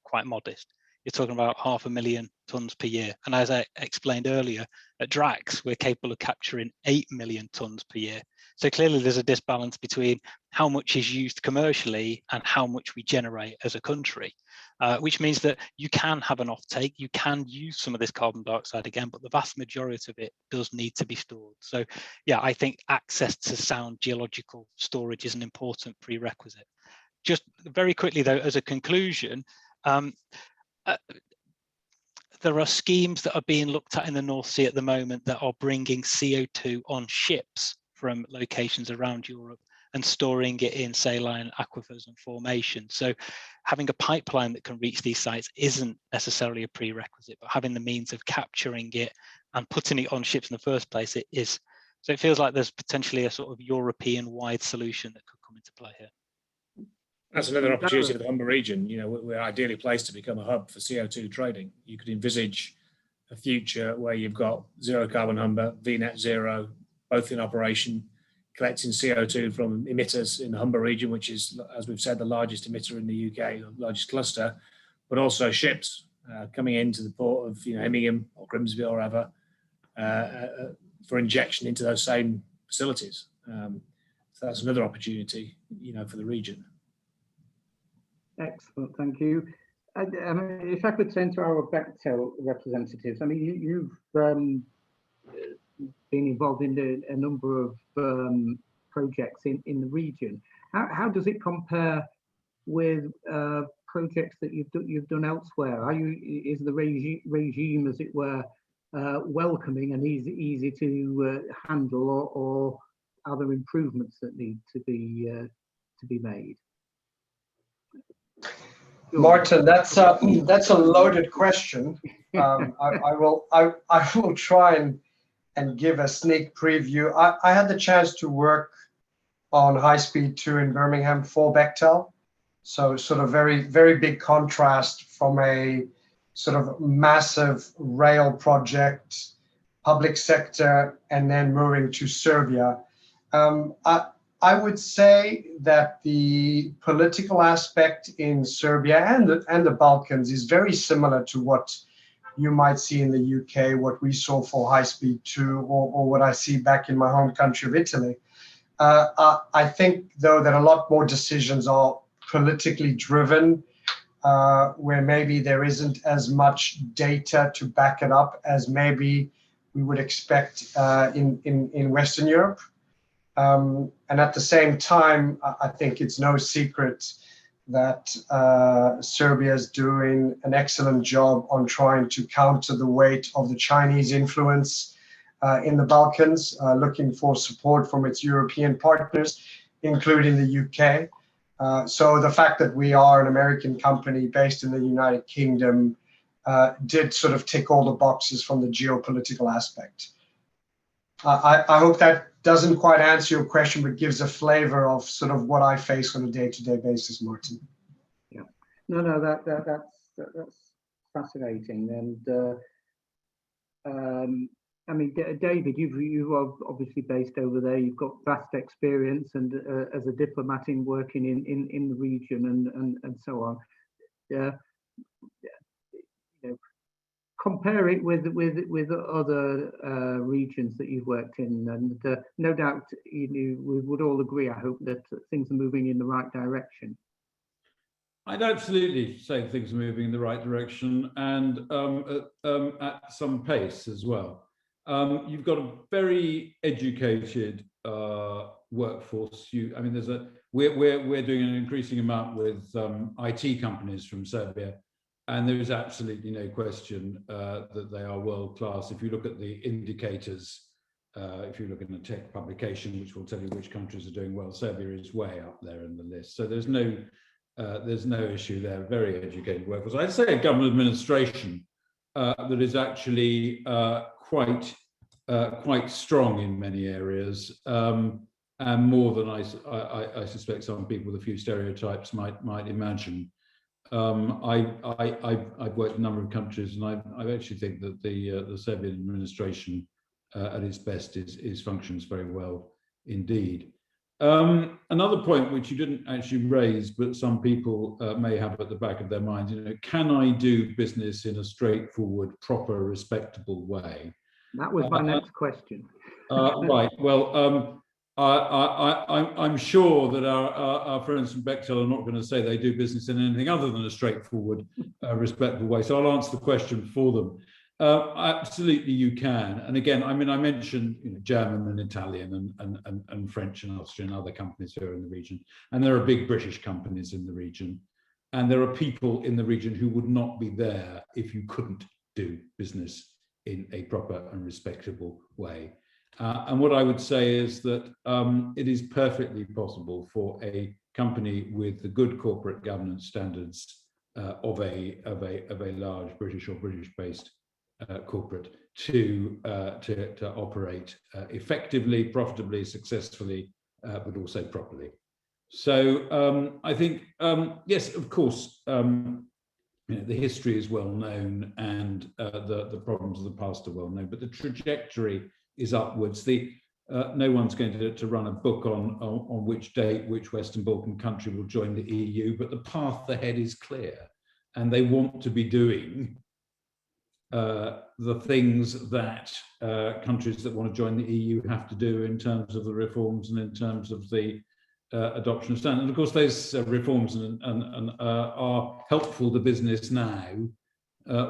quite modest. You're talking about 500,000 tonnes per year. And as I explained earlier, at Drax, we're capable of capturing 8 million tonnes per year. So clearly there's a disbalance between how much is used commercially and how much we generate as a country, which means that you can have an offtake, you can use some of this carbon dioxide again, but the vast majority of it does need to be stored. So yeah, I think access to sound geological storage is an important prerequisite. Just very quickly though, as a conclusion, there are schemes that are being looked at in the North Sea at the moment that are bringing CO2 on ships from locations around Europe and storing it in saline aquifers and formations. So having a pipeline that can reach these sites isn't necessarily a prerequisite, but having the means of capturing it and putting it on ships in the first place, it is. So it feels like there's potentially a sort of European-wide solution that could come into play here. That's another opportunity for the Humber region. You know, we're ideally placed to become a hub for CO2 trading. You could envisage a future where you've got zero carbon Humber, VNet Zero, both in operation. collecting CO2 from emitters in the Humber region, which is, as we've said, the largest emitter in the UK, the largest cluster, but also ships coming into the port of Immingham or Grimsby or wherever for injection into those same facilities. So that's another opportunity, for the region. Excellent, thank you. If I could turn to our Bechtel representatives, you've been involved in a number of projects in the region. How does it compare with projects that you've done elsewhere? Is the regime, as it were, welcoming and easy to handle, or are there improvements that need to be made? Martin, that's a loaded question. I will try and give a sneak preview. I had the chance to work on High Speed 2 in Birmingham for Bechtel. So sort of very, very big contrast from a sort of massive rail project, public sector, and then moving to Serbia. I would say that the political aspect in Serbia and the Balkans is very similar to what you might see in the UK, what we saw for High Speed 2, or what I see back in my home country of Italy. I think, though, that a lot more decisions are politically driven, where maybe there isn't as much data to back it up as maybe we would expect in Western Europe. And at the same time, I think it's no secret that Serbia is doing an excellent job on trying to counter the weight of the Chinese influence in the Balkans, looking for support from its European partners, including the UK. So the fact that we are an American company based in the United Kingdom did sort of tick all the boxes from the geopolitical aspect. I hope that doesn't quite answer your question, but gives a flavor of sort of what I face on a day-to-day basis, Martin. Yeah, no, that's fascinating. And David, you are obviously based over there. You've got vast experience, and as a diplomat in working in the region and so on. Compare it with other regions that you've worked in, and no doubt we would all agree, I hope, that things are moving in the right direction. I'd absolutely say things are moving in the right direction, and at some pace as well. You've got a very educated workforce. We're doing an increasing amount with IT companies from Serbia. And there is absolutely no question that they are world class. If you look at the indicators, if you look in a tech publication, which will tell you which countries are doing well, Serbia is way up there in the list. So there's no issue there. Very educated workforce. I'd say a government administration that is actually quite strong in many areas, and more than I suspect some people with a few stereotypes might imagine. I've worked in a number of countries, and I actually think that the Serbian administration at its best functions very well indeed. Another point which you didn't actually raise, but some people may have at the back of their minds, can I do business in a straightforward, proper, respectable way? That was my next question. Right. Well, I'm sure that our friends from Bechtel are not going to say they do business in anything other than a straightforward, respectful way. So I'll answer the question for them. Absolutely, you can. And again, I mentioned German and Italian and French and Austrian and other companies who are in the region. And there are big British companies in the region. And there are people in the region who would not be there if you couldn't do business in a proper and respectable way. And what I would say is that it is perfectly possible for a company with the good corporate governance standards of a large British or British-based corporate to operate effectively, profitably, successfully, but also properly. So I think yes, of course, the history is well known, and the problems of the past are well known, but the trajectory is upwards. The no one's going to run a book on which date which Western Balkan country will join the EU, but the path ahead is clear, and they want to be doing the things that countries that want to join the EU have to do in terms of the reforms and in terms of the adoption of standards. And of course, those reforms are helpful to business now,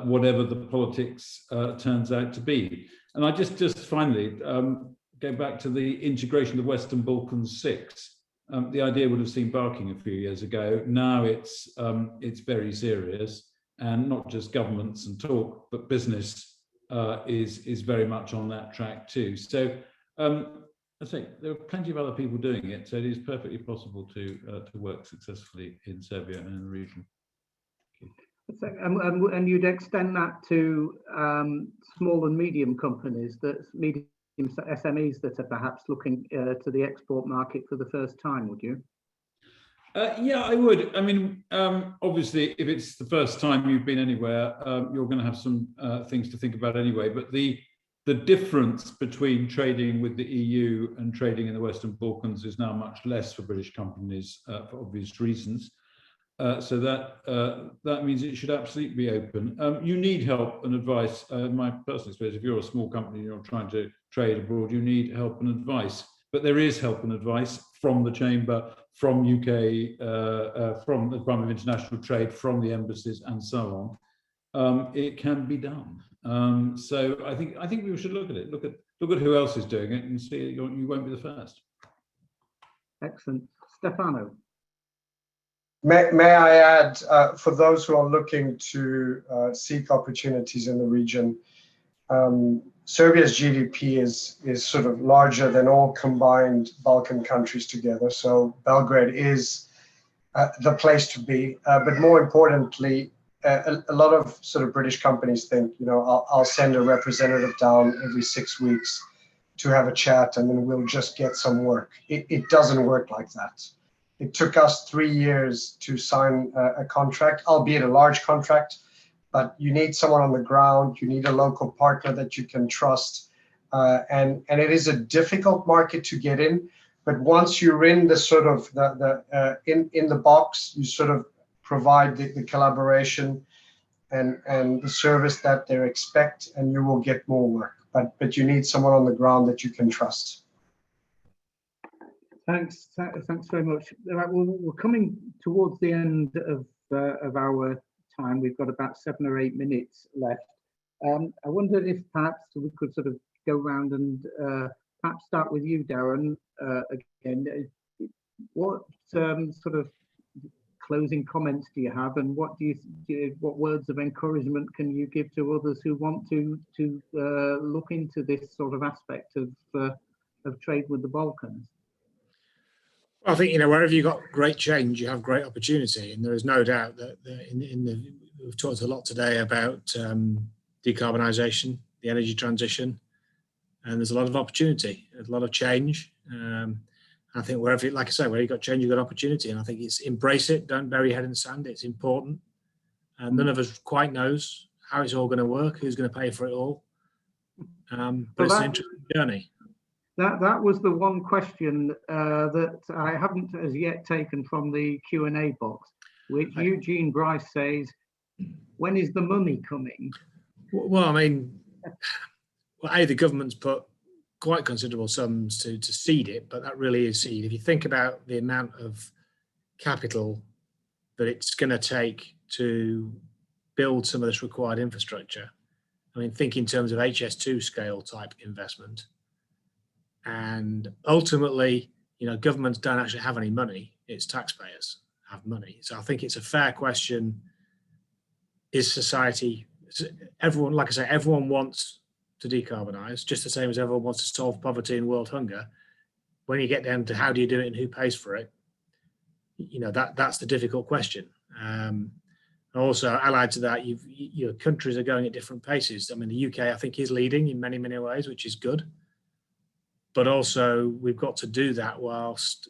whatever the politics turns out to be. And I just finally go back to the integration of the Western Balkans 6. The idea would have seemed barking a few years ago. Now it's very serious, and not just governments and talk, but business is very much on that track too. So I say there are plenty of other people doing it, so it is perfectly possible to work successfully in Serbia and in the region. And you'd extend that to small and medium companies, medium SMEs that are perhaps looking to the export market for the first time, would you? Yeah, I would. I mean, obviously, if it's the first time you've been anywhere, you're going to have some things to think about anyway. But the difference between trading with the EU and trading in the Western Balkans is now much less for British companies for obvious reasons. So that means it should absolutely be open. You need help and advice. My personal experience, if you're a small company and you're trying to trade abroad, you need help and advice. But there is help and advice from the Chamber, from UK, from the Department of International Trade, from the embassies, and so on. It can be done. So I think we should look at it. Look at who else is doing it, and see you won't be the first. Excellent, Stefano. May I add, for those who are looking to seek opportunities in the region, Serbia's GDP is sort of larger than all combined Balkan countries together. So Belgrade is the place to be. But more importantly, a lot of sort of British companies think, you know, I'll send a representative down every 6 weeks to have a chat, and then we'll just get some work. It doesn't work like that. It took us 3 years to sign a contract, albeit a large contract, but you need someone on the ground, you need a local partner that you can trust. And it is a difficult market to get in, but once you're in the sort of in the box, you sort of provide the collaboration and the service that they expect, and you will get more work. But you need someone on the ground that you can trust. Thanks very much. We're coming towards the end of our time. We've got about 7 or 8 minutes left. I wondered if perhaps we could sort of go around and perhaps start with you, Darren, again. What sort of closing comments do you have, and what words of encouragement can you give to others who want to look into this sort of aspect of trade with the Balkans? I think, you know, wherever you've got great change, you have great opportunity. And there is no doubt that we've talked a lot today about decarbonisation, the energy transition, and there's a lot of opportunity, there's a lot of change. I think wherever, like I say, where you've got change, you've got opportunity. And I think it's embrace it, don't bury your head in the sand, it's important. And none of us quite knows how it's all going to work, who's going to pay for it all. But it's an interesting journey. That was the one question that I haven't as yet taken from the Q&A box, which Eugene Bryce says, when is the money coming? Well, I mean, the government's put quite considerable sums to seed it, but that really is seed. If you think about the amount of capital that it's going to take to build some of this required infrastructure, I mean, think in terms of HS2 scale type investment. And ultimately, you know, governments don't actually have any money. It's taxpayers have money. So I think it's a fair question. Is society, everyone, like I say, everyone wants to decarbonize, just the same as everyone wants to solve poverty and world hunger. When you get down to how do you do it and who pays for it, you know, that's the difficult question. Also, allied to that, your countries are going at different paces. I mean, the UK, I think, is leading in many, many ways, which is good. But also, we've got to do that whilst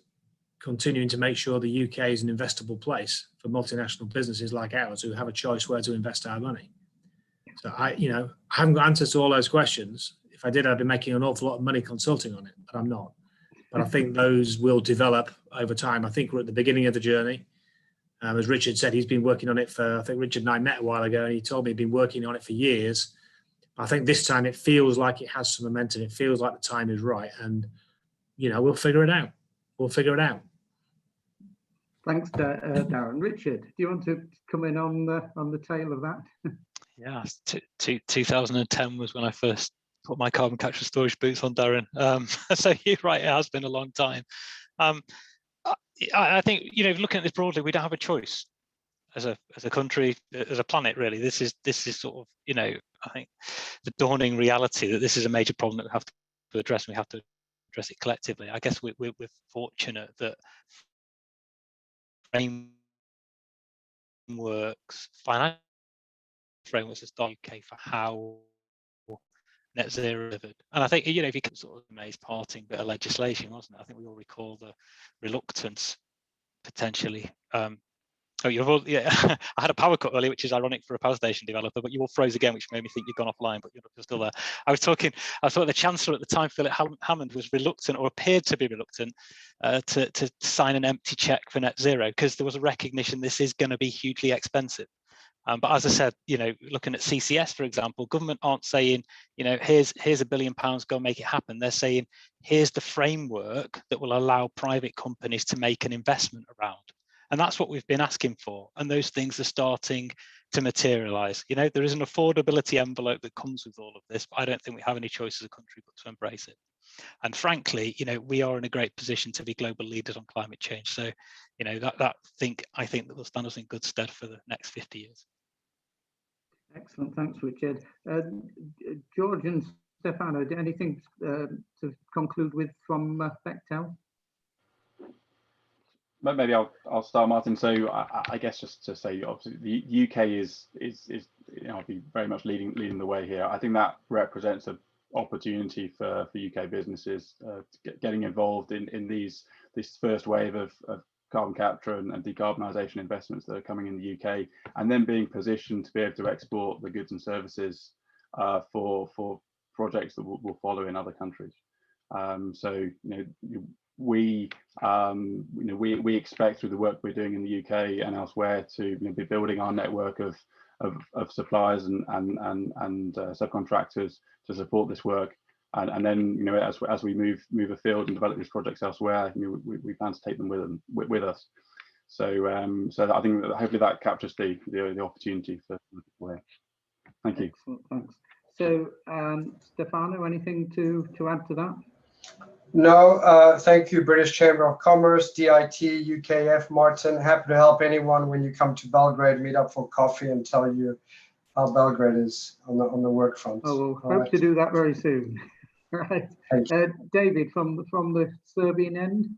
continuing to make sure the UK is an investable place for multinational businesses like ours who have a choice where to invest our money. So I haven't got answers to all those questions. If I did, I'd be making an awful lot of money consulting on it, but I'm not. But I think those will develop over time. I think we're at the beginning of the journey. As Richard said, he's been working on it for, I think Richard and I met a while ago, and he told me he'd been working on it for years. I think this time it feels like it has some momentum. It feels like the time is right. And, you know, we'll figure it out. We'll figure it out. Thanks, Darren. Richard, do you want to come in on the tail of that? Yeah, 2010 was when I first put my carbon capture storage boots on, Darren. So you're right, it has been a long time. I think, you know, looking at this broadly, we don't have a choice as a country, as a planet, really. This is sort of, you know, I think the dawning reality that this is a major problem that we have to address, and we have to address it collectively. I guess we're fortunate that frameworks, financial frameworks, is the UK for how net zero delivered. And I think, you know, if you can sort of amazing parting bit of legislation, wasn't it? I think we all recall the reluctance potentially. Oh, you've all, yeah. I had a power cut earlier, which is ironic for a power station developer, but you all froze again, which made me think you'd gone offline, but you're still there. I thought the Chancellor at the time, Philip Hammond, was reluctant, or appeared to be reluctant, to sign an empty check for net zero, because there was a recognition this is going to be hugely expensive. But as I said, you know, looking at CCS, for example, government aren't saying, you know, here's £1 billion, go make it happen. They're saying, here's the framework that will allow private companies to make an investment around. And that's what we've been asking for. And those things are starting to materialize. You know, there is an affordability envelope that comes with all of this, but I don't think we have any choice as a country but to embrace it. And frankly, you know, we are in a great position to be global leaders on climate change. So, you know, I think that will stand us in good stead for the next 50 years. Excellent, thanks, Richard. George and Stefano, anything to conclude with from Bechtel? Maybe I'll start, Martin. So I guess just to say, obviously, the UK is you know, be very much leading the way here. I think that represents an opportunity for UK businesses getting involved in this first wave of carbon capture and decarbonisation investments that are coming in the UK, and then being positioned to be able to export the goods and services for projects that will follow in other countries. So you know, we expect through the work we're doing in the UK and elsewhere to, you know, be building our network of suppliers and subcontractors to support this work, and then, you know, as we move afield and develop these projects elsewhere, you know, we plan to take them with us. So I think that hopefully that captures the opportunity for people here. Thank you. Excellent, thanks. So Stefano, anything to add to that? No, thank you, British Chamber of Commerce, DIT, UKF, Martin. Happy to help anyone when you come to Belgrade, meet up for coffee and tell you how Belgrade is on the work front. Oh, we'll hope to do that very soon. Right, David, from the Serbian end.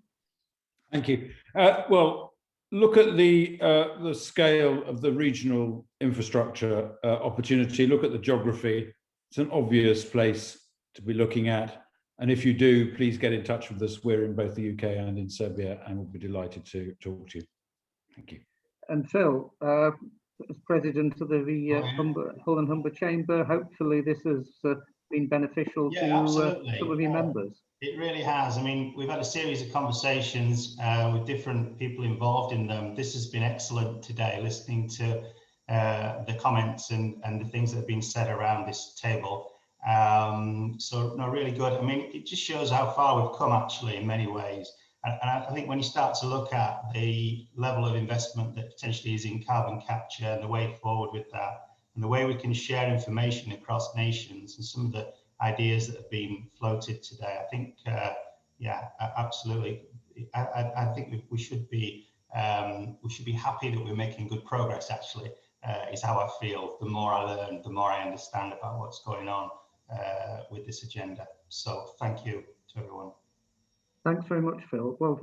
Thank you. Well, look at the scale of the regional infrastructure opportunity. Look at the geography. It's an obvious place to be looking at. And if you do, please get in touch with us. We're in both the UK and in Serbia, and we'll be delighted to talk to you. Thank you. And Phil, as president of the Hull and Humber Chamber, hopefully this has been beneficial to some of your members. It really has. I mean, we've had a series of conversations with different people involved in them. This has been excellent today, listening to the comments and the things that have been said around this table. So no, really good. I mean, it just shows how far we've come actually in many ways. And I think when you start to look at the level of investment that potentially is in carbon capture and the way forward with that, and the way we can share information across nations and some of the ideas that have been floated today, I think, yeah, absolutely. I think we should be happy that we're making good progress. Actually, is how I feel. The more I learn, the more I understand about what's going on with this agenda. So thank you to everyone. Thanks very much, Phil. Well,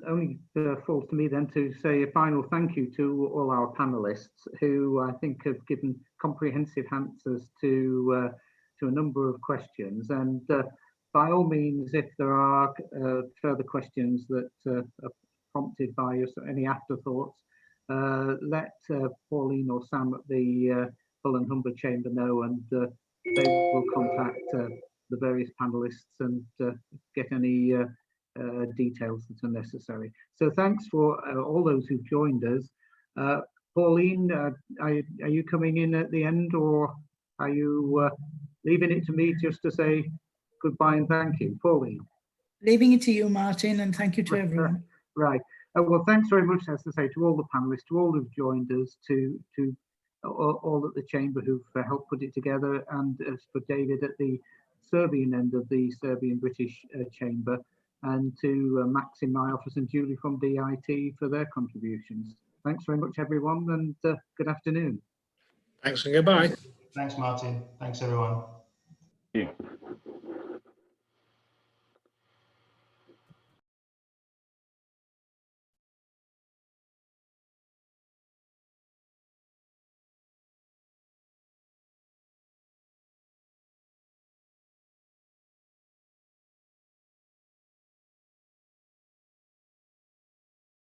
only falls to me then to say a final thank you to all our panelists, who I think have given comprehensive answers to a number of questions. And by all means, if there are further questions that are prompted by us, any afterthoughts, let Pauline or Sam at the Hull and Humber Chamber know, and they will contact the various panelists and get any details that are necessary. So thanks for all those who've joined us. Pauline, are you coming in at the end, or are you leaving it to me just to say goodbye and thank you? Pauline. Leaving it to you, Martin, and thank you to everyone. Right. Well, thanks very much, as I say, to all the panelists, to all who've joined us, to all at the Chamber who've helped put it together, and as for David at the Serbian end of the Serbian-British Chamber, and to Max in my office and Julie from DIT for their contributions. Thanks very much, everyone, and good afternoon. Thanks and goodbye. Thanks, Martin. Thanks, everyone. Thank you.